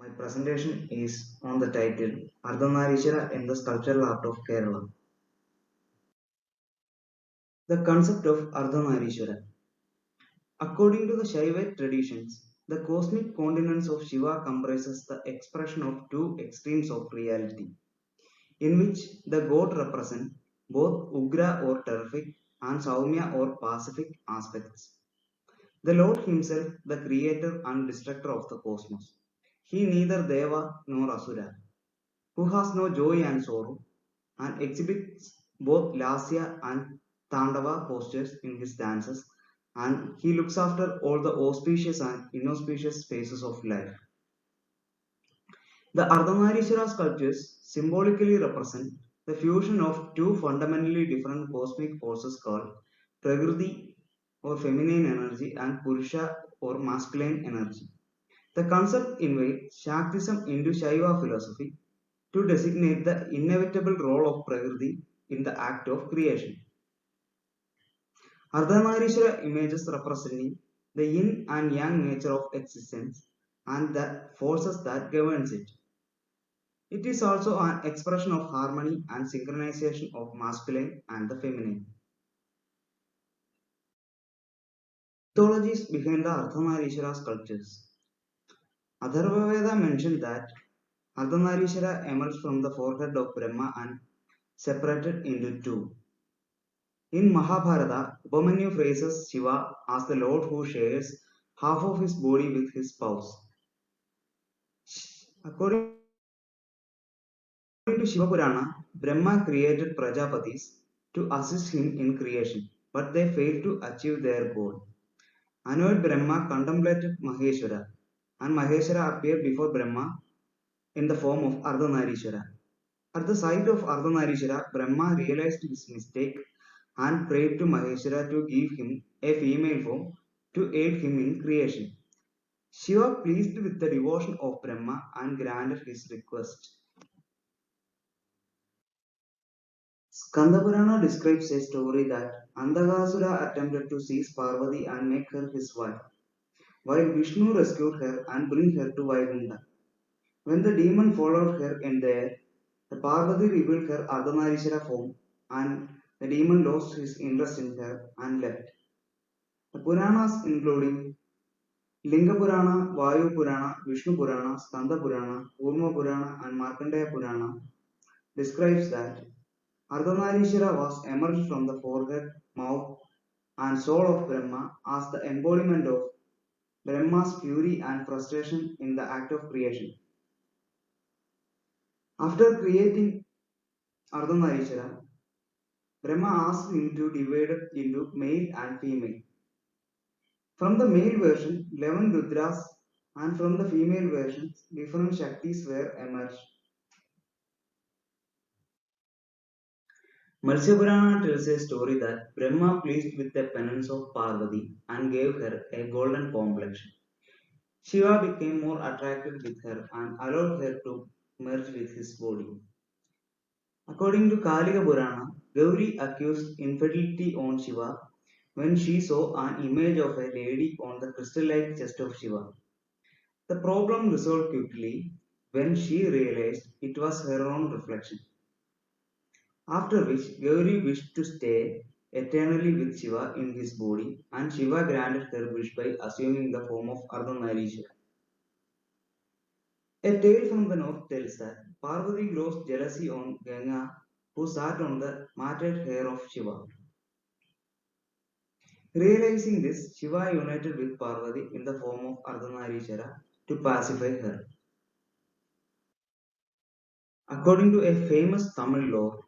My presentation is on the title Ardhanarishwara in the Sculptural Art of Kerala. The concept of Ardhanarishwara. According to the Shaivite traditions, the cosmic continence of Shiva comprises the expression of two extremes of reality, in which the god represents both Ugra or terrific and Saumya or pacific aspects. The Lord himself, the creator and destructor of the cosmos. He neither Deva nor Asura, who has no joy and sorrow, and exhibits both Lasya and Tandava postures in his dances, and he looks after all the auspicious and inauspicious phases of life. The Ardhanarishwara sculptures symbolically represent the fusion of two fundamentally different cosmic forces called Prakriti or feminine energy and Purusha or masculine energy. The concept invites Shaktism into Shaiva philosophy to designate the inevitable role of Prakriti in the act of creation. Ardhanarishwara images representing the yin and yang nature of existence and the forces that governs it. It is also an expression of harmony and synchronization of masculine and the feminine. Mythologies behind the Ardhanarishwara sculptures. Atharvaveda mentioned that Ardhanarishwara emerged from the forehead of Brahma and separated into two. In Mahabharata, Upamanyu phrases Shiva as the Lord who shares half of his body with his spouse. According to Shiva Purana, Brahma created Prajapatis to assist him in creation, but they failed to achieve their goal. Annoyed, Brahma contemplated Maheshwara, and Maheshwara appeared before Brahma in the form of Ardhanarishwara. At the sight of Ardhanarishwara, Brahma realized his mistake and prayed to Maheshwara to give him a female form to aid him in creation. Shiva pleased with the devotion of Brahma and granted his request. Skandapurana describes a story that Andakasura attempted to seize Parvati and make her his wife, while Vishnu rescued her and bring her to Vaikuntha. When the demon followed her in the air, the Parvati revealed her Ardhanarishwara form and the demon lost his interest in her and left. The Puranas including Linga Purana, Vayu Purana, Vishnu Purana, Skanda Purana, Kurma Purana and Markandeya Purana describes that Ardhanarishwara was emerged from the forehead, mouth and soul of Brahma as the embodiment of Brahma's fury and frustration in the act of creation. After creating Ardhanarishwara, Brahma asked him to divide it into male and female. From the male version, 11 Rudras, and from the female version, different Shaktis were emerged. Matsya Purana tells a story that Brahma pleased with the penance of Parvati and gave her a golden complexion. Shiva became more attracted with her and allowed her to merge with his body. According to Kalika Purana, Gauri accused infidelity on Shiva when she saw an image of a lady on the crystal-like chest of Shiva. The problem resolved quickly when she realized it was her own reflection. After which, Gauri wished to stay eternally with Shiva in his body, and Shiva granted her wish by assuming the form of Ardhanarishwara. A tale from the north tells that Parvati glows jealousy on Ganga, who sat on the matted hair of Shiva. Realizing this, Shiva united with Parvati in the form of Ardhanarishwara to pacify her. According to a famous Tamil lore,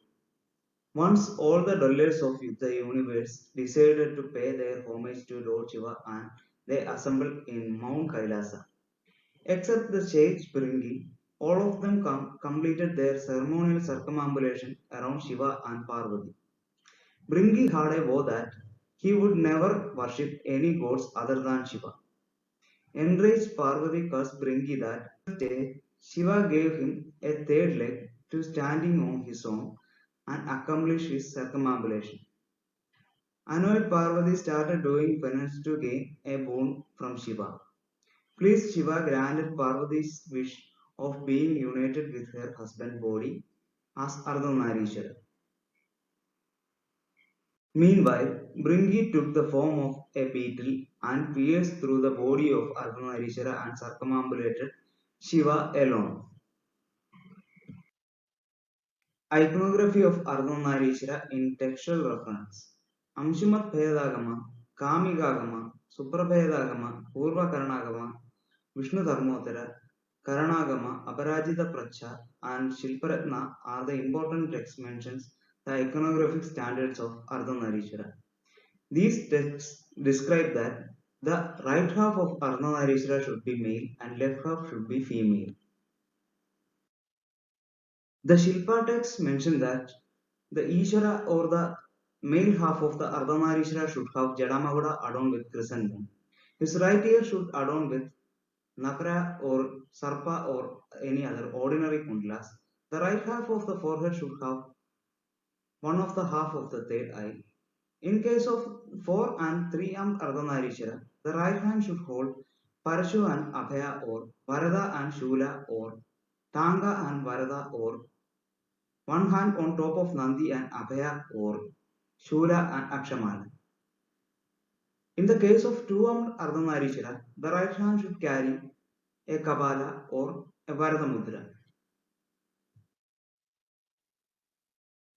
once all the dwellers of the universe decided to pay their homage to Lord Shiva and they assembled in Mount Kailasa. Except the sage Bringi, all of them completed their ceremonial circumambulation around Shiva and Parvati. Bringi had a vow that he would never worship any gods other than Shiva. Enraged, Parvati cursed Bringi that day Shiva gave him a third leg to standing on his own and accomplish his circumambulation. Annoyed, Parvati started doing penance to gain a boon from Shiva. Please Shiva granted Parvati's wish of being united with her husband body as Ardhanarishwara. Meanwhile, Bringi took the form of a beetle and pierced through the body of Ardhanarishwara and circumambulated Shiva alone. Iconography of Ardhanarishwara in textual reference. Amshumat Bhedagama, Kamigagama, Suprabhedagama, Purva Karanagama, Vishnu Dharmotara, Karanagama, Aparajita Pracha, and Shilparatna are the important text mentions the iconographic standards of Ardhanarishwara. These texts describe that the right half of Ardhanarishwara should be male and left half should be female. The Shilpa texts mention that the Ishvara or the male half of the Ardhanarishwara should have Jadamaguda adorned with chrysanthemum. His right ear should adorn with Nakara or Sarpa or any other ordinary kundlas. The right half of the forehead should have one of the half of the third eye. In case of 4 and 3 armed Ardhanarishwara, the right hand should hold Parashu and Abhaya or Varada and Shula or Tanga and Varada or one hand on top of Nandi and Abhaya or Shula and Akshamala. In the case of 2 armed Ardhanarishwara, the right hand should carry a Kabala or a Varada Mudra.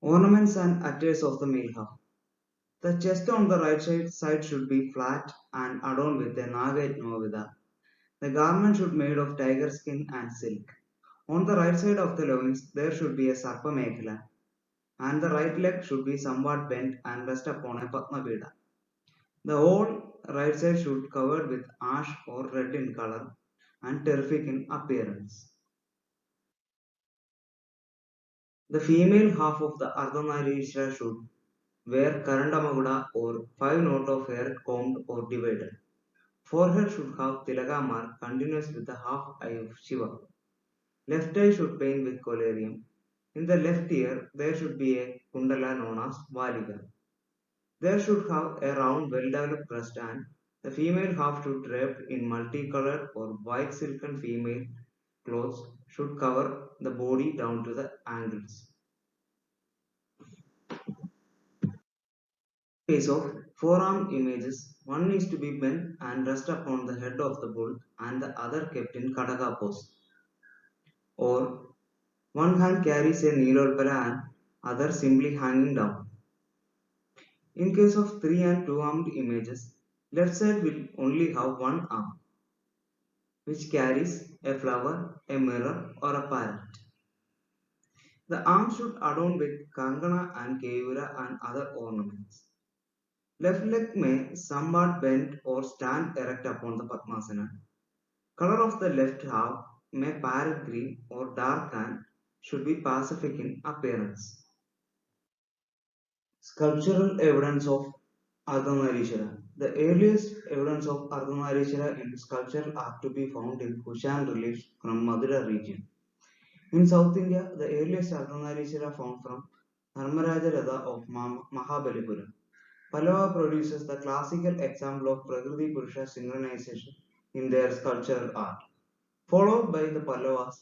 Ornaments and attires of the male half. The chest on the right side should be flat and adorned with a Naga Novida. The garment should be made of tiger skin and silk. On the right side of the loins, there should be a Sarpa Mekhila, and the right leg should be somewhat bent and rest upon a Padmapida. The whole right side should be covered with ash or red in color and terrific in appearance. The female half of the Ardhanarishwara should wear Karandamaguda or 5 knot of hair combed or divided. Forehead should have Tilaga mark continuous with the half eye of Shiva. Left eye should paint with collyrium. In the left ear, there should be a kundala known as Valiga. There should have a round, well-developed breast and the female half should draped in multicolored or white silken female clothes should cover the body down to the ankles. In case of forearm images, one is to be bent and rest upon the head of the bull and the other kept in Kataka pose. Or one hand carries a Nilolpala and other simply hanging down. In case of 3 and 2 armed images, left side will only have one arm, which carries a flower, a mirror, or a parrot. The arm should adorn with kankana and keyura and other ornaments. Left leg may somewhat bend or stand erect upon the Padmasana. Color of the left half may parrot green or dark and should be pacific in appearance. Sculptural evidence of Ardhanarishwara. The earliest evidence of Ardhanarishwara in sculptural art to be found in Kushan reliefs from Madura region. In South India, the earliest Ardhanarishwara found from Dharmaraja Ratha of Mahabalipuram. Pallava produces the classical example of Prakriti Purusha synchronization in their sculptural art. Followed by the Pallavas,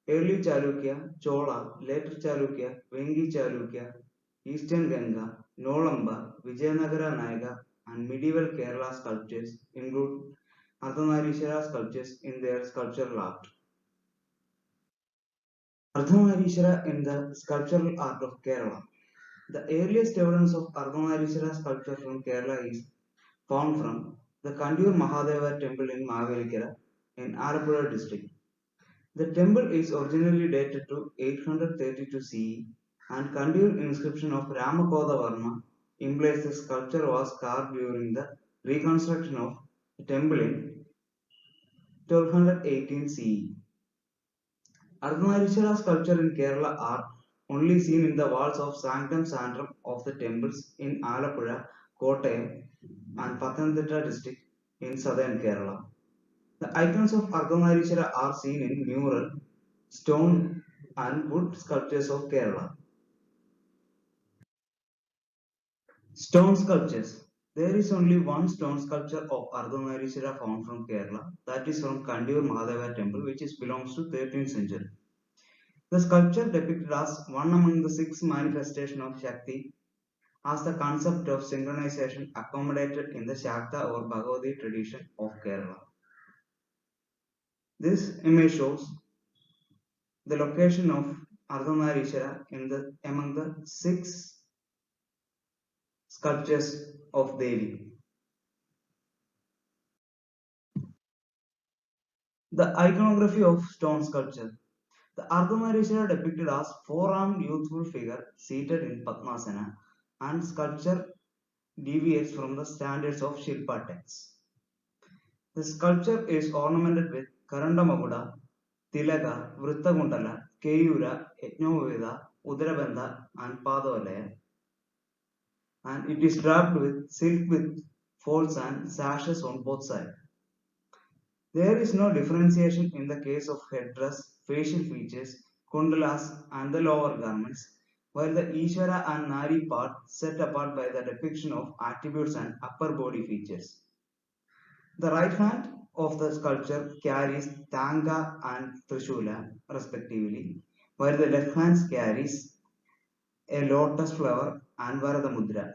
early Chalukya, Chola, later Chalukya, Vengi Chalukya, Eastern Ganga, Nolamba, Vijayanagara Nayaga, and medieval Kerala sculptures include Ardhanarishwara sculptures in their sculptural art. Ardhanarishwara in the sculptural art of Kerala. The earliest evidence of Ardhanarishwara sculpture from Kerala is found from the Kandiur Mahadeva temple in Mavelikara in Alappuzha district. The temple is originally dated to 832 CE and Kandiur inscription of Ramakodavarma implies the sculpture was carved during the reconstruction of the temple in 1218 CE. Ardhanarishwara sculpture in Kerala are only seen in the walls of Sanctum Sanctorum of the temples in Alappuzha, Kottayam and Pathanamthitta district in southern Kerala. The icons of Ardhanarishwara are seen in mural, stone and wood sculptures of Kerala. Stone sculptures. There is only one stone sculpture of Ardhanarishwara found from Kerala, that is from Kandiur Mahadeva temple, which belongs to 13th century. The sculpture depicted as one among the six manifestations of Shakti, as the concept of synchronization accommodated in the Shakta or Bhagavati tradition of Kerala. This image shows the location of Ardhanarishwara among the six sculptures of Devi. The iconography of stone sculpture. The Ardhanarishwara depicted as four-armed youthful figure seated in Padmasana, and sculpture deviates from the standards of Shilpa texts. The sculpture is ornamented with Karandamaguda, Tilaga, Vrittagundala, Keyura, Yajnoveda, Udarabandha, and Padavalaya, and it is draped with silk with folds and sashes on both sides. There is no differentiation in the case of headdress, facial features, kundalas, and the lower garments, while the Ishvara and Nari part set apart by the depiction of attributes and upper body features. The right hand of the sculpture carries Tanga and Trishula, respectively, while the left hand carries a lotus flower and Varadamudra.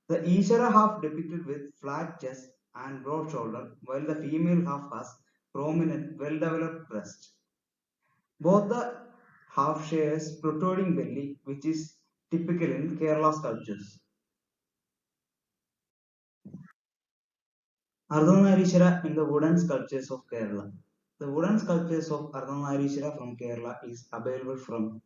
The Ishara half depicted with flat chest and broad shoulder, while the female half has prominent, well-developed breast. Both the half shares protruding belly, which is typical in Kerala sculptures. Ardhanarishwara in the wooden sculptures of Kerala. The wooden sculptures of Ardhanarishwara from Kerala is available from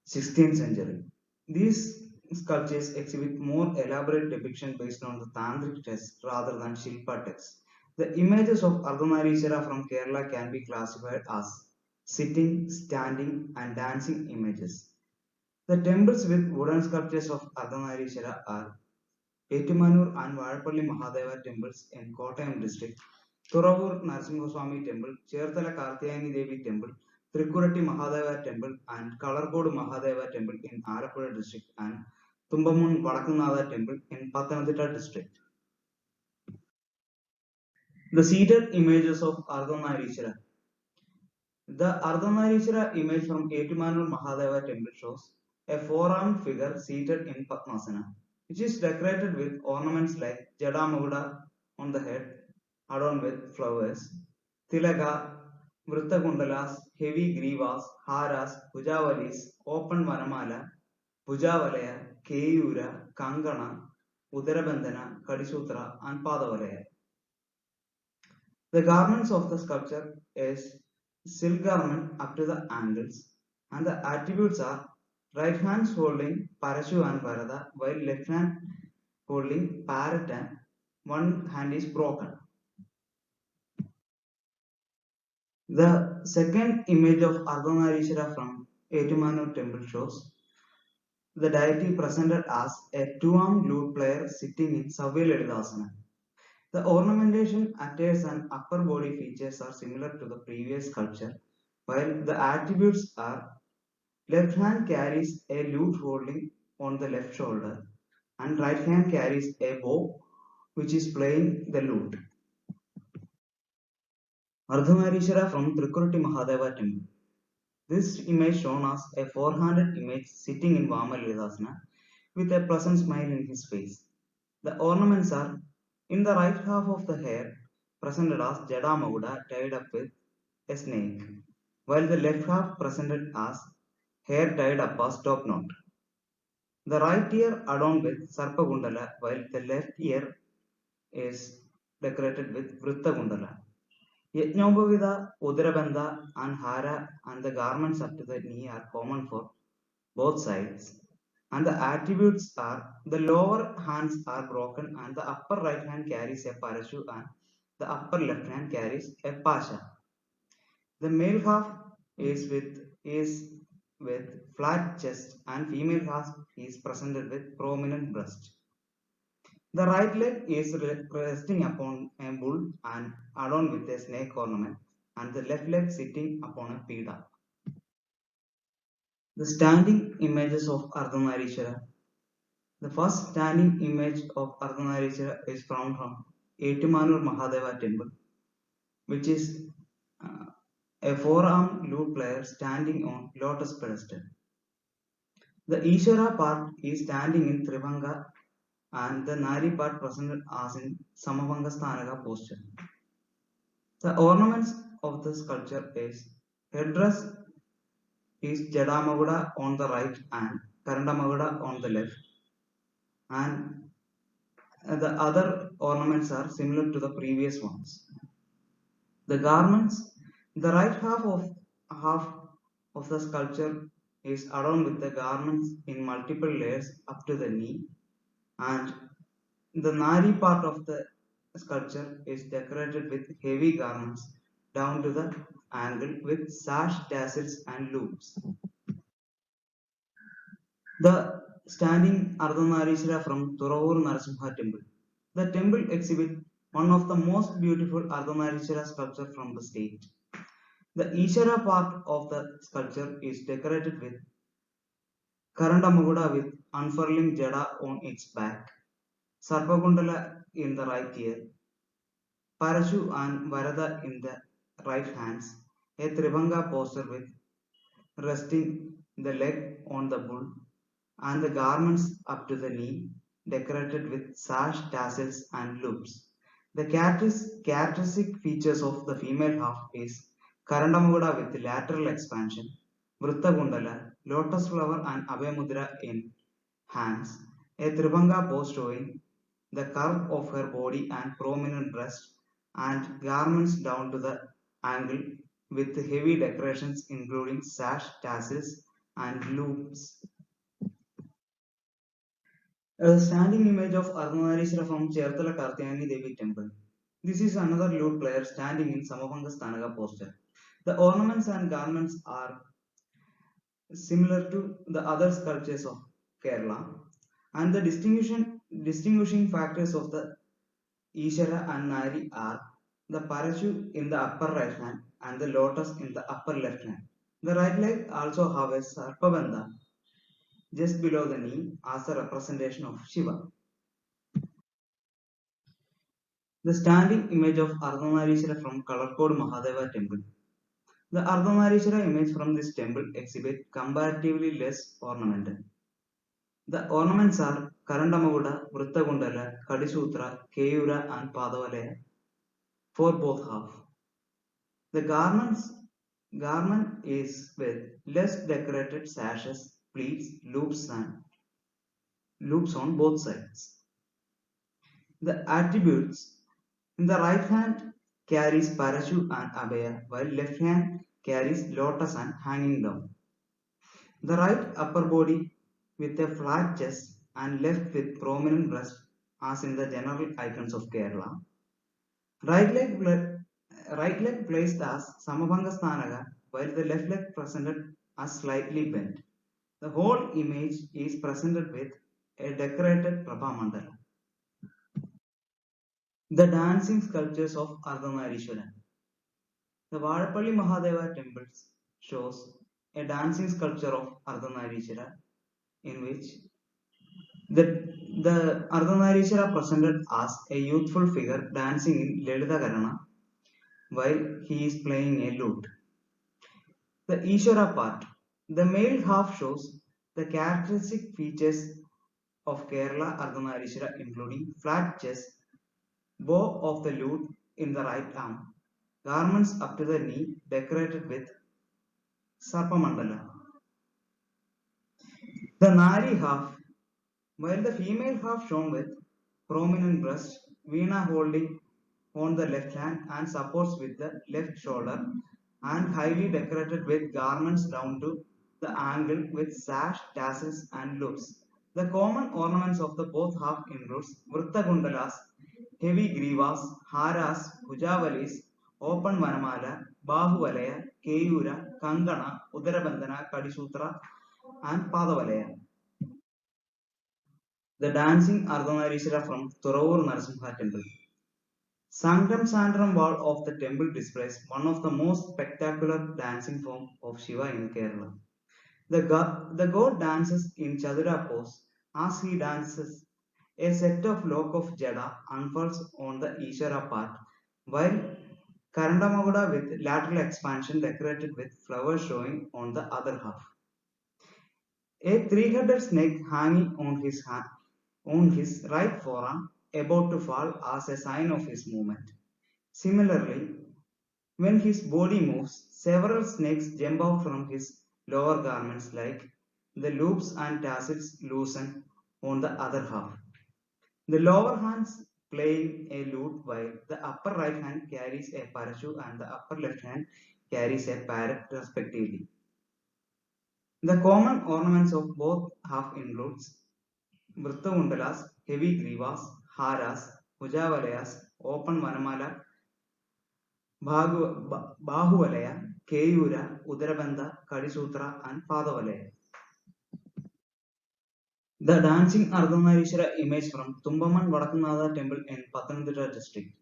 16th century. These sculptures exhibit more elaborate depiction based on the tantric text rather than Shilpa text. The images of Ardhanarishwara from Kerala can be classified as sitting, standing, and dancing images. The temples with wooden sculptures of Ardhanarishwara are Etimanur and Vazhappally Mahadeva temples in Kottayam district, Thuravur Narasimhaswamy temple, Cherthala Karthiyani Devi temple, Trikkurati Mahadeva temple, and Kalarkod Mahadeva temple in Alappuzha district, and Tumbamun Vadakunatha temple in Pathanamthitta district. The seated images of Ardhanarishwara. The Ardhanarishwara image from Etimanur Mahadeva temple shows a four-armed figure seated in Padmasana, which is decorated with ornaments like Jadamuda on the head, adorned with flowers, Tilaga, Vrittagundalas, heavy grivas, haras, pujavalis, open vanamala, pujavalaya, keyura, kankana, udarabandhana, kadisutra, and padavalaya. The garments of the sculpture is silk garment up to the ankles, and the attributes are right hand holding Parashu and Varada, while left hand holding parrot and one hand is broken. The second image of Ardhanarishwara from Etumanu temple shows the deity presented as a two-armed lute player sitting in Savya Lalitasana. The ornamentation, attires, and upper body features are similar to the previous sculpture, while the attributes are left hand carries a lute holding on the left shoulder, and right hand carries a bow which is playing the lute. Ardhanarishwara from Trikkurati Mahadeva temple. This image shown as a four-handed image sitting in Vamalidasana with a pleasant smile in his face. The ornaments are in the right half of the hair presented as Jada Maguda tied up with a snake, while the left half presented as hair tied up as top knot. The right ear adorned with Sarpagundala, while the left ear is decorated with Vrittagundala. Yajnobhavida, Udarabandha, and Hara and the garments up to the knee are common for both sides. And the attributes are the lower hands are broken and the upper right hand carries a parachute and the upper left hand carries a pasha. The male half is with flat chest and female half is presented with prominent breast. The right leg is resting upon a bull and adorned with a snake ornament, and the left leg sitting upon a pida. The standing images of Ardhanarishwara. The first standing image of Ardhanarishwara is found from Etumanur Mahadeva temple, which is uh, a four-armed lute player standing on lotus pedestal. The Ishvara part is standing in Tribhanga and the Nari part presented as in Samabhanga Sthanaka posture. The ornaments of the sculpture is headdress is Jadamaguda on the right and Karandamaguda on the left, and the other ornaments are similar to the previous ones. The garments, the right half of the sculpture is adorned with the garments in multiple layers up to the knee, and the Nari part of the sculpture is decorated with heavy garments down to the ankle with sash, tassels, and loops. The standing Ardhanarishwara from Thuravur Narasimha temple. The temple exhibits one of the most beautiful Ardhanarishwara sculpture from the state. The Ishara part of the sculpture is decorated with Karandamaguda with unfurling jada on its back, Sarpagundala in the right ear, Parashu and Varada in the right hands, a Tribhanga posture with resting the leg on the bull, and the garments up to the knee, decorated with sash, tassels, and loops. The characteristic features of the female half is Karandamaguda with lateral expansion, Vrittagundala, lotus flower and Abhayamudra in hands, a Tribhanga pose showing the curve of her body and prominent breast, and garments down to the ankle with heavy decorations including sash, tassels, and loops. A standing image of Ardhanarishwara from Cherthala Kartyayani Devi temple. This is another lute player standing in Samabhanga Sthanaka posture. The ornaments and garments are similar to the other sculptures of Kerala, and the distinguishing factors of the Ishara and Nari are the parachute in the upper right hand and the lotus in the upper left hand. The right leg also has a sarpabandha just below the knee as a representation of Shiva. The standing image of Ardhanarishwara from Kalakod Mahadeva temple. The Ardhanarishwara image from this temple exhibit comparatively less ornamental. The ornaments are Karandamaguda, Vrittagundala, Kadisutra, Keyura, and Padavalaya for both half. The garment is with less decorated sashes, pleats, loops, and loops on both sides. The attributes in the right hand carries parachute and abaya, while left hand carries lotus and hanging down. The right upper body with a flat chest and left with prominent breast, as in the general icons of Kerala. Right leg, right leg placed as Samabhanga Sthanaka, while the left leg presented as slightly bent. The whole image is presented with a decorated Prabha Mandala. The dancing sculptures of Ardhanarishwara. The Vadapalli Mahadeva temple shows a dancing sculpture of Ardhanarishwara in which the, the Ardhanarishwara presented as a youthful figure dancing in Lalita Karana while he is playing a lute. The Ishvara part. The male half shows the characteristic features of Kerala Ardhanarishwara including flat chest, bow of the lute in the right arm, garments up to the knee decorated with Sarpamandala. The Nari half, while the female half shown with prominent breast, Veena holding on the left hand and supports with the left shoulder, and highly decorated with garments down to the ankle with sash, tassels, and loops. The common ornaments of the both half includes Vrittagundalas, heavy grivas, haras, bhujavalis, open vanamala, bahuvalaya, keyura, kangana, udarabandhana, kadisutra, and padavalaya. The dancing Ardhanarishwara from Thuravur Narasimha temple. Sankram Sandram wall of the temple displays one of the most spectacular dancing form of Shiva in Kerala. The god dances in Chadura pose As he dances, a set of lock of Jada unfolds on the Ishara part, while Karandamaguda with lateral expansion decorated with flowers showing on the other half. A three-headed snake hanging on his right forearm, about to fall as a sign of his movement. Similarly, when his body moves, several snakes jump out from his lower garments like the loops and tassels loosen on the other half. The lower hands playing a lute while the upper right hand carries a parachute and the upper left hand carries a parrot respectively. The common ornaments of both half includes Vrittamundalas, heavy grivas, haras, Ujavalayas, open Vanamala, Bahuvalaya, Keyura, Udarabandha, Kadisutra and Padavalaya. The dancing Ardhanarishwara image from Tumbaman Vadakunatha temple in Pathanamthitta district.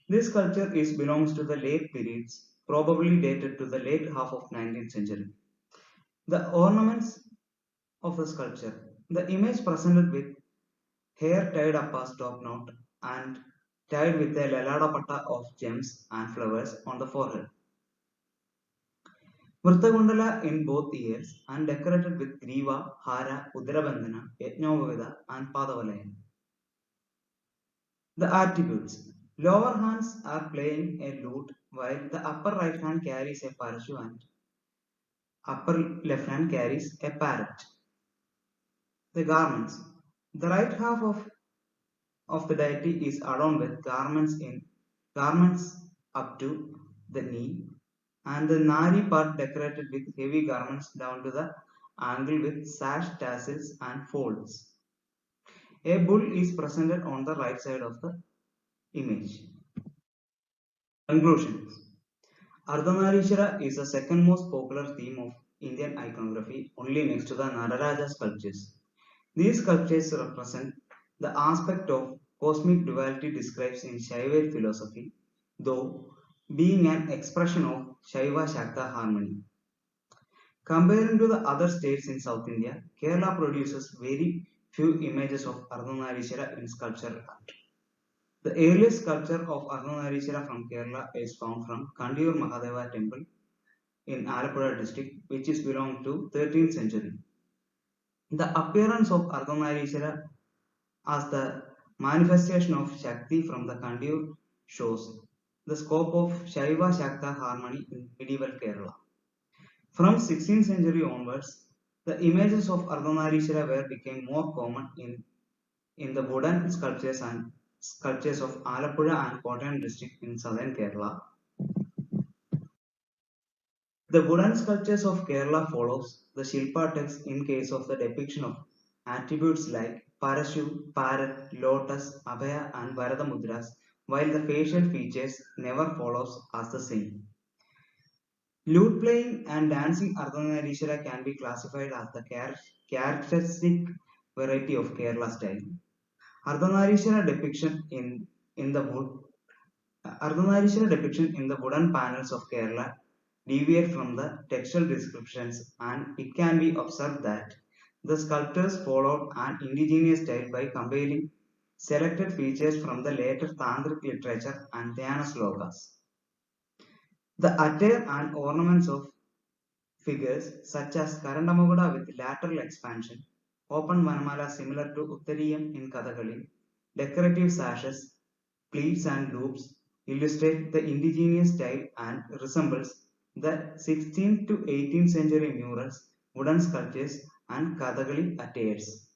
This sculpture belongs to the late periods, probably dated to the late half of 19th century. The ornaments of the sculpture. The image presented with hair tied up as top knot and tied with a lalada patta of gems and flowers on the forehead. Vrtagundala in both ears and decorated with griva, hara, udarabandhana, yajñopada and padavalaya. The attributes. Lower hands are playing a lute while the upper right hand carries a parachute and upper left hand carries a parrot. The garments. The right half of the deity is adorned with garments up to the knee, and the nari part decorated with heavy garments down to the ankle with sash, tassels, and folds. A bull is presented on the right side of the image. Conclusions. Ardhanarishwara is the second most popular theme of Indian iconography, only next to the Nararaja sculptures. These sculptures represent the aspect of cosmic duality described in Shaiva philosophy, though being an expression of Shaiva Shakta harmony. Comparing to the other states in South India, Kerala produces very few images of Ardhanarishwara in sculptural art. The earliest sculpture of Ardhanarishwara from Kerala is found from Kandiur Mahadeva temple in Alappuzha district, which is belonged to 13th century. The appearance of Ardhanarishwara as the manifestation of Shakti from the Kandiur shows the scope of Shaiva Shakta harmony in medieval Kerala. From 16th century onwards, the images of Ardhanarishwara became more common in the wooden sculptures and sculptures of Alappuzha and Kottayam district in southern Kerala. The wooden sculptures of Kerala follows the Shilpa text in case of the depiction of attributes like parachute, parrot, lotus, abhaya and Varada mudras, while the facial features never follows as the same. Lute playing and dancing Ardhanarishwara can be classified as the characteristic variety of Kerala style. Ardhanarishwara depiction in the wood Ardhanarishwara depiction in the wooden panels of Kerala deviate from the textual descriptions, and it can be observed that the sculptors followed an indigenous style by compiling selected features from the later Tantric literature and Dhyana slokas. The attire and ornaments of figures such as Karandamaguda with lateral expansion, open Vanamala similar to Uttariyam in Kathakali, decorative sashes, pleats and loops illustrate the indigenous style and resembles the 16th to 18th century murals, wooden sculptures and Kathakali attires.